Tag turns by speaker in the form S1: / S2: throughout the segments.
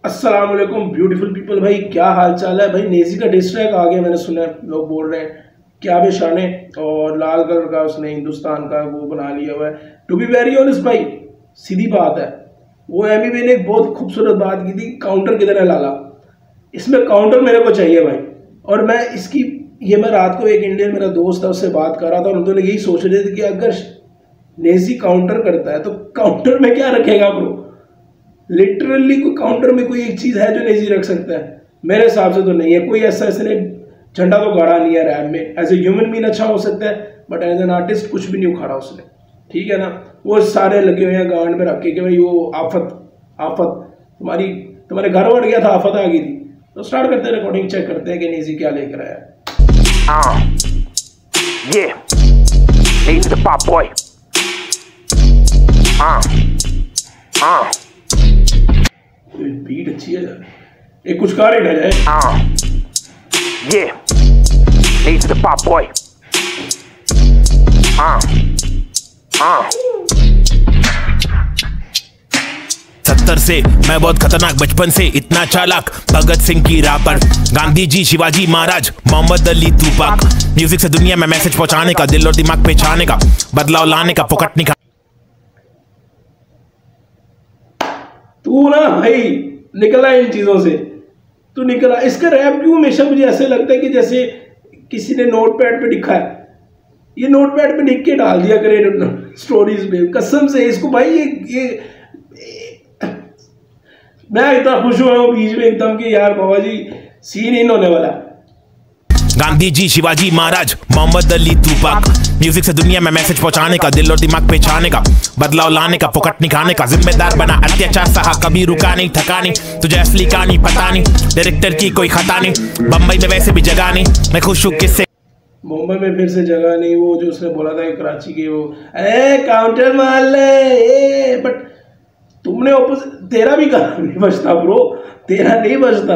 S1: अस्सलाम वालेकुम beautiful people. भाई क्या हाल चाल है भाई। नेजी का डिस ट्रैक आ गया, मैंने सुना है लोग बोल रहे हैं क्या बेशान है, और लाल कलर का उसने हिंदुस्तान का वो बना लिया हुआ है। टू बी वेरी ऑनेस्ट भाई, सीधी बात है, वो एमी ने एक बहुत खूबसूरत बात की थी, काउंटर किधर है लाला। इसमें काउंटर मेरे को चाहिए भाई। और मैं इसकी मैं रात को एक इंडियन मेरा दोस्त था, उससे बात कर रहा था, और उन्होंने यही सोच रहे थे कि अगर नेजी काउंटर करता है तो काउंटर में क्या रखेगा ब्रो। लिटरली कोई काउंटर में कोई एक चीज है जो नेजी रख सकता है? मेरे हिसाब से तो नहीं है। कोई ऐसा इसने झंडा तो गाड़ा नहीं है रैप में। एज ए ह्यूमन बीन अच्छा हो सकता है, बट एज एन आर्टिस्ट कुछ भी नहीं उखाड़ा उसने, ठीक है ना। वो सारे लगे हुए हैं गांड में रख के कि भाई वो आफत तुम्हारे घर बढ़ गया था, आफत आ गई थी। तो स्टार्ट करते हैं रिकॉर्डिंग, चेक करते हैं कि नेजी क्या लेकर आया।
S2: Nezy the pop boy.
S1: Beat अच्छी है यार, एक कुछ कार ही ना जाए।
S2: Nezy the pop boy.
S3: 70 से मैं बहुत खतरनाक, बचपन से इतना चालाक। भगत सिंह की राह पर गांधी जी, शिवाजी महाराज, मोहम्मद अली, तूपाक। म्यूजिक से दुनिया में मैसेज पहुंचाने का, दिल और दिमाग पे छाने का, बदलाव लाने का, फोकट निकाल।
S1: तू ना भाई निकला इन चीजों से, तू निकला। इसका रैप क्यों हमेशा मुझे ऐसे लगता है कि जैसे किसी ने नोटपैड पे लिखा है, ये नोटपैड पे लिख के डाल दिया करे स्टोरीज में। कसम से इसको भाई ये मैं इतना खुश हुआ हूँ बीच में एकदम कि यार बाबा जी सीन इन होने वाला है।
S3: गांधी जी, शिवाजी महाराज, मोहम्मद अली, तूपाक। म्यूजिक से दुनिया में मैसेज पहुंचाने का, दिल और दिमाग पे छाने का, बदलाव लाने का, फोकट निकालने का। जिम्मेदार बना, अत्याचार सहा, कभी रुका नहीं, थका नहीं, तुझे असली कहानी पता नहीं, डायरेक्टर की कोई खता नहीं, बम्बई में वैसे भी जगह नहीं, मैं खुश हूँ किससे।
S1: मुंबई में फिर से जगह नहीं, वो जो उसने बोला था कराची की वो काउंटर मार ले, बट तुमने तेरा भी नहीं बचता ब्रो, तेरा नहीं बचता।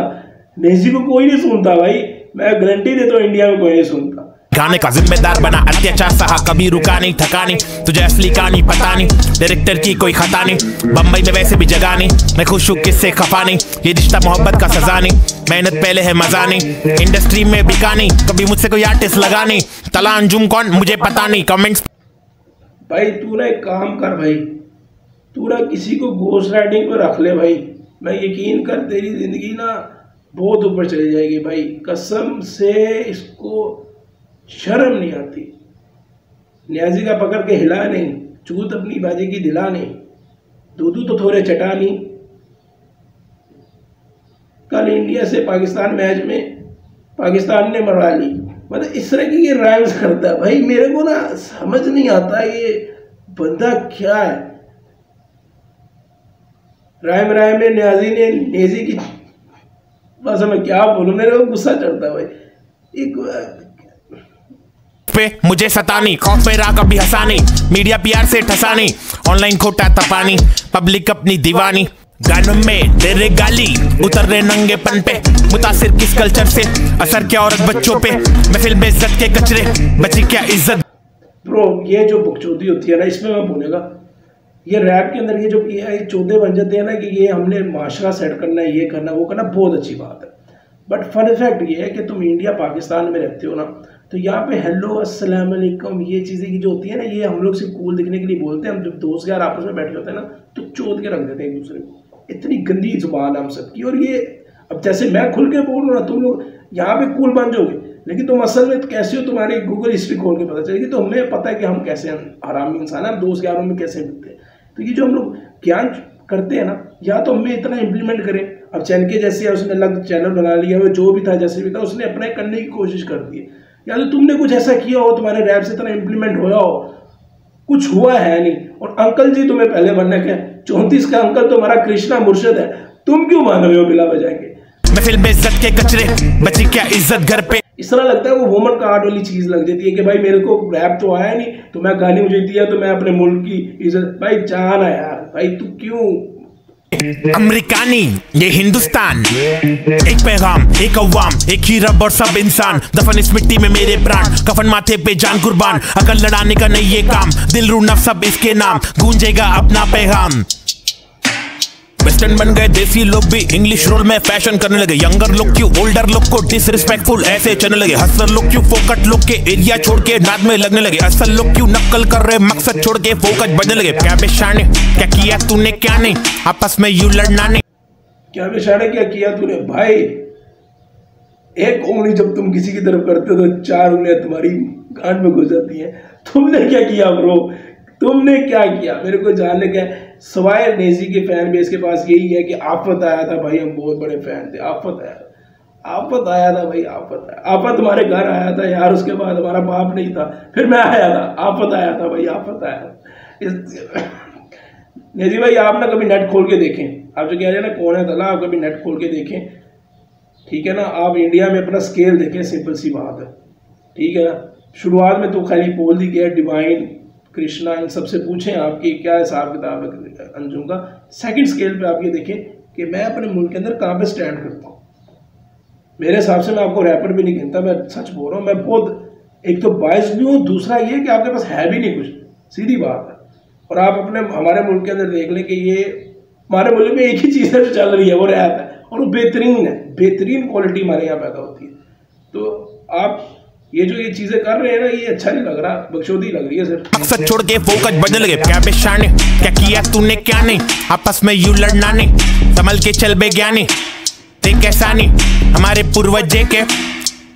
S1: नेजी को कोई नहीं सुनता भाई, मैं गारंटी देता हूँ इंडिया में कोई नहीं सुनता।
S3: गाने का जिम्मेदार बना, अत्याचार सहा, कभी रुका नहीं, थका नहीं, तुझे असली कहानी पता नहीं, डायरेक्टर की कोई खता नहीं, बम्बई में वैसे भी जगह नहीं, मैं खुश हूँ किससे खफा नहीं, ये रिश्ता मोहब्बत का सजा नहीं, मेहनत पहले है मजा नहीं, इंडस्ट्री में बिका नहीं, कभी मुझसे कोई आर्टिस्ट लगा नहीं, तला अंजुम कौन मुझे पता नहीं। कमेंट्स
S1: भाई तू ना एक काम कर भाई, तू ना किसी को घोस्ट राइडिंग पे रख ले भाई। मैं यकीन कर तेरी जिंदगी ना बहुत ऊपर चली जाएगी भाई। कसम से इसको शर्म नहीं आती। न्याजी का पकड़ के हिला नहीं, चूत अपनी बाजी की दिला नहीं, दूधू तो थोड़े चटा नहीं। कल इंडिया से पाकिस्तान मैच में पाकिस्तान ने मरवा ली, मतलब इस तरह की ये राइम्स करता है भाई। मेरे को ना समझ नहीं आता ये बंदा क्या है। राइम में न्याजी ने नेजी की, बस मैं क्या बोलूं, मेरे को गुस्सा चढ़ता है भाई। एक
S3: पे मुझे सतानी, खौफ में रहा कभी हंसानी, मीडिया पीआर से ठसानी, ऑनलाइन खोटा तपानी, पब्लिक अपनी दीवानी, गानों में तेरे गाली, उतर रहे नंगेपन पे, मुतासिर किस कल्चर से, असर क्या औरत बच्चों पे, महफिल में इज्जत के कचरे, बची क्या इज्जत।
S1: ब्रो ये जो बकचोदी होती है ना, इसमें मैं बोलेगा ये रैप के अंदर ये जो चौधे बन जाते हैं ना कि ये हमने माशरा सेट करना है, ये करना वो करना, बहुत अच्छी बात है। बट फन फैक्ट ये है कि तुम इंडिया पाकिस्तान में रहते हो ना, तो यहाँ पे हेलो अस्सलाम वालेकुम ये चीज़ें की जो होती है ना, ये हम लोग सिर्फ कूल दिखने के लिए बोलते हैं। हम जब दोस्त यार आपस में बैठे होते हैं ना, तो चोद के रख देते हैं एक दूसरे को। इतनी गंदी जुबान है हम सबकी। और ये अब जैसे मैं खुल के बोल रहा हूँ ना, तुम लोग यहाँ पे कूल बन जाओगे, लेकिन तुम असल में कैसे हो तुम्हारी गूगल हिस्ट्री खोल के पता चलेगी। तो हमें पता है कि हम कैसे हरामी इंसान हैं, दोस्त यारों में कैसे मिलते हैं। तो ये जो हम लोग ज्ञान करते हैं ना, या तो हमें इतना इम्प्लीमेंट करें। अब चैनके जैसे उसने अलग चैनल बना लिया, वो जो भी था जैसे भी था उसने अपना करने की कोशिश कर दी है। या तो तुमने कुछ ऐसा किया हो, तुम्हारे रैप से इतना इम्प्लीमेंट होया हो, कुछ हुआ है नहीं। और अंकल जी तुम्हें पहले बनना क्या, 34 का अंकल तुम्हारा कृष्णा मुर्शद है, तुम क्यों मान रहे हो बिला बजा के।
S3: महफिल में इज्जत के कचरे, बची क्या इज्जत घर पे।
S1: इस तरह लगता है वो वोमन कार्ड वाली चीज लग जाती है कि भाई मेरे को रैप तो आया नहीं, तो मैं गाली मुझे दिया तो मैं अपने मुल्क की इज्जत। भाई जाना यार, भाई तू क्यों।
S3: अमेरिकानी ये हिंदुस्तान, एक पैगाम, एक अवाम, एक ही रब और सब इंसान, दफन इस मिट्टी में मेरे प्राण, कफन माथे पे जान कुर्बान, अकल लड़ाने का नहीं ये काम, दिल रू नफ सब इसके नाम, गूंजेगा अपना पैगाम। वेस्टर्न बन गए देसी लोग भी इंग्लिश रोल में फैशन करने लगे। यंगर लोग क्यों ओल्डर लोग को डिसरिस्पेक्टफुल ऐसे चलने लगे। हसलर लोग क्यों फोकट लोग के एरिया छोड़ के नाद में लगने लगे। असल लोग क्यों नक्कल कर रहे मकसद छोड़ के फोकस बनने लगे। क्या बेशाने क्या किया तूने क्या नहीं, आपस में यूं लड़ना नहीं।
S1: क्या बेशाने क्या किया तूने भाई। एक उंगली जब तुम किसी की तरफ करते हो तो 4 उंगलियां तुम्हारी गांड में घुस जाती हैं। तुमने क्या किया ब्रो, तुमने क्या किया मेरे को जानने का। सवाए नेजी के फैन बेस के पास यही है कि आफत आया था भाई, हम बहुत बड़े फैन थे। आफत आया था भाई, आफत हमारे घर आया था यार। उसके बाद हमारा बाप नहीं था, फिर मैं आया था। आफत आया था भाई, आफत आया। नेजी भाई आप ना कभी नेट खोल के देखें, आप जो कह रहे हैं ना कौन है दला, आप कभी नेट खोल के देखें, ठीक है ना। आप इंडिया में अपना स्केल देखें, सिंपल सी बात है, ठीक है ना। शुरुआत में तो खाली बोल दी गया डिवाइन कृष्णा इन सबसे पूछें आपकी क्या हिसाब किताब है अंजुम का। सेकंड स्केल पे आप ये देखें कि मैं अपने मुल्क के अंदर कहाँ पे स्टैंड करता हूँ। मेरे हिसाब से मैं आपको रैपर भी नहीं कहता, मैं सच बोल रहा हूँ। मैं बहुत एक तो बायस भी हूँ, दूसरा ये कि आपके पास है भी नहीं कुछ, सीधी बात है। और आप अपने हमारे मुल्क के अंदर देख लें कि ये हमारे मुल्क में एक ही चीज़ है जो चल रही है, वो रैप है, और वो बेहतरीन है, बेहतरीन क्वालिटी हमारे यहाँ पैदा होती है। तो आप ये जो ये चीजें कर रहे हैं ना, ये अच्छा नहीं लग रहा, बकचोदी लग रही है सर।
S3: मकसद छोड़ के फोकस बदलने लगे। क्या बेशाने क्या किया तूने क्या नहीं, आपस में यूं लड़ना नहीं। संभल के चल बे ज्ञानी, देख कैसा नहीं हमारे पूर्वज के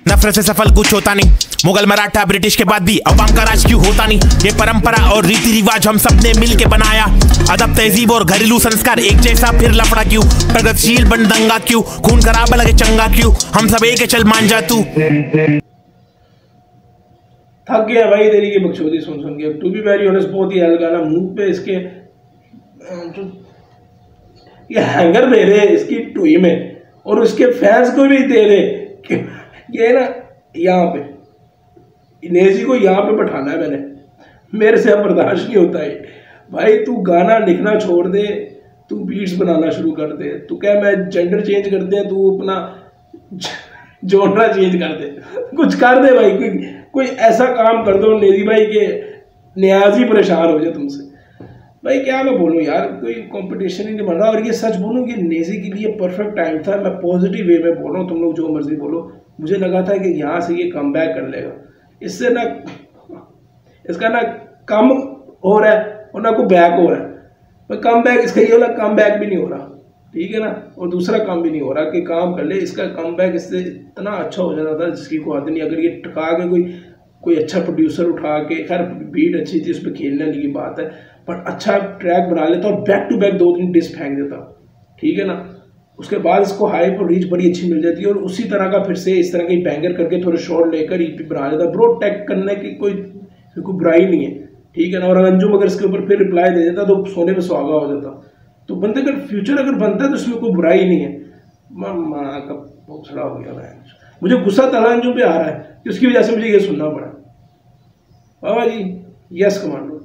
S3: नफरत से सफल कुछ होता नहीं। मुगल मराठा ब्रिटिश के बाद भी अवाम का राज क्यों होता नहीं। ये परंपरा और रीति रिवाज हम सब ने मिल के बनाया। अदब तहजीब और घरेलू संस्कार एक जैसा, फिर लफड़ा क्यों। प्रगतिशील बन दंगा क्यों, खून खराब लगे चंगा क्यों। हम सब एक चल मान जा तू।
S1: थक गया भाई तेरी की बकचोदी सुन के। टू बी वेरी ऑनेस्ट बहुत ही हल्का मुंह पे इसके ये हैंगर दे रहे इसकी टुई में, और उसके फैंस को भी दे रहे। ये ना यहाँ पे नेजी को यहाँ पे बैठाना है मैंने, मेरे से अब बर्दाश्त नहीं होता है भाई। तू गाना लिखना छोड़ दे, तू बीट्स बनाना शुरू कर दे। तू क्या मैं जेंडर चेंज कर दे, तू अपना जॉनरा चेंज कर दे, कुछ कर दे भाई। कोई ऐसा काम कर दो नेजी भाई के न्याजी परेशान हो जाए तुमसे भाई। क्या मैं बोलूँ यार, कोई कंपटीशन ही नहीं बन रहा। और ये सच बोलूँ कि नेजी के लिए परफेक्ट टाइम था। मैं पॉजिटिव वे में बोल रहा हूँ, तुम लोग जो मर्जी बोलो। मुझे लगा था कि यहाँ से ये कम बैक कर लेगा, इससे ना इसका ना कम हो रहा है और ना कोई बैक हो रहा है। पर कम बैक इसका ये वाला कम बैक भी नहीं हो रहा, ठीक है ना। और दूसरा काम भी नहीं हो रहा कि काम कर ले। इसका कम बैक इससे इतना अच्छा हो जाता था जिसकी कोई आदत नहीं। अगर ये टका के कोई अच्छा प्रोड्यूसर उठा के, खैर बीट अच्छी थी, उस पर खेलने की बात है, पर अच्छा ट्रैक बना लेता और बैक टू बैक 2-3 डिस्क फेंक देता, ठीक है ना। उसके बाद इसको हाइप और रीच बड़ी अच्छी मिल जाती है, और उसी तरह का फिर से इस तरह की बैंगर करके थोड़े शॉर्ट लेकर ईपी बना लेता। ब्रो टैग करने की कोई बुराई नहीं है, ठीक है ना। और अंजुम अगर इसके ऊपर फिर रिप्लाई दे देता तो सोने में सुहागा हो जाता। तो बंदे का फ्यूचर अगर बनता है तो उसमें कोई बुराई नहीं है। माँ का भोसड़ा हो गया मैं, मुझे गुस्सा तला अंजुम पे आ रहा है कि उसकी वजह से मुझे ये सुनना पड़ा। बाबा जी यस कमांडो।